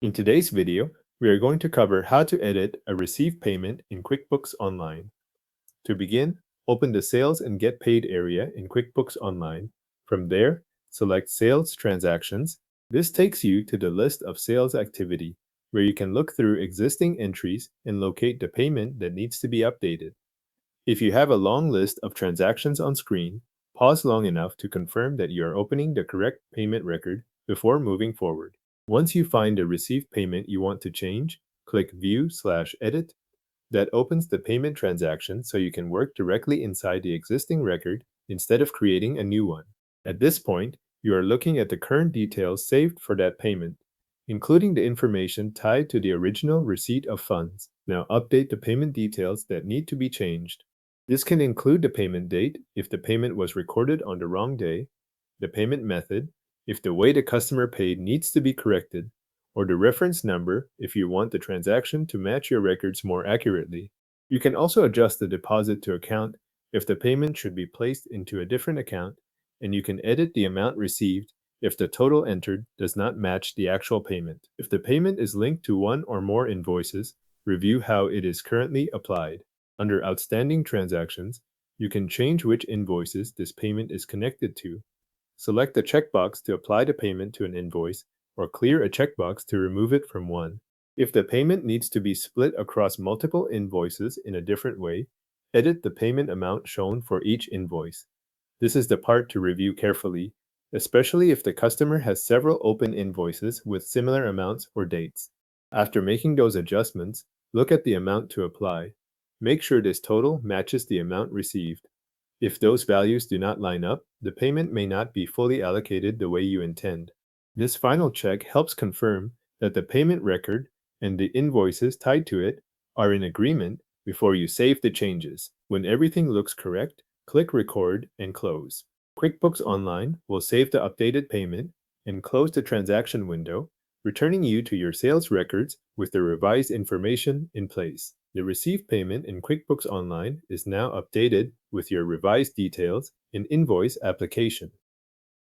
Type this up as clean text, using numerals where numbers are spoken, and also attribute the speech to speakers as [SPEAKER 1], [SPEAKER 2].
[SPEAKER 1] In today's video, we are going to cover how to edit a received payment in QuickBooks Online. To begin, open the Sales and Get Paid area in QuickBooks Online. From there, select Sales Transactions. This takes you to the list of sales activity, where you can look through existing entries and locate the payment that needs to be updated. If you have a long list of transactions on screen, pause long enough to confirm that you are opening the correct payment record before moving forward. Once you find the received payment you want to change, click View/Edit. That opens the payment transaction so you can work directly inside the existing record instead of creating a new one. At this point, you are looking at the current details saved for that payment, including the information tied to the original receipt of funds. Now update the payment details that need to be changed. This can include the payment date if the payment was recorded on the wrong day, the payment method if the way the customer paid needs to be corrected, or the reference number if you want the transaction to match your records more accurately. You can also adjust the deposit to account if the payment should be placed into a different account, and you can edit the amount received if the total entered does not match the actual payment. If the payment is linked to one or more invoices, review how it is currently applied. Under Outstanding Transactions, you can change which invoices this payment is connected to. Select the checkbox to apply the payment to an invoice, or clear a checkbox to remove it from one. If the payment needs to be split across multiple invoices in a different way, edit the payment amount shown for each invoice. This is the part to review carefully, especially if the customer has several open invoices with similar amounts or dates. After making those adjustments, look at the amount to apply. Make sure this total matches the amount received. If those values do not line up, the payment may not be fully allocated the way you intend. This final check helps confirm that the payment record and the invoices tied to it are in agreement before you save the changes. When everything looks correct, click Record and Close. QuickBooks Online will save the updated payment and close the transaction window, returning you to your sales records with the revised information in place. The received payment in QuickBooks Online is now updated with your revised details in Invoice application.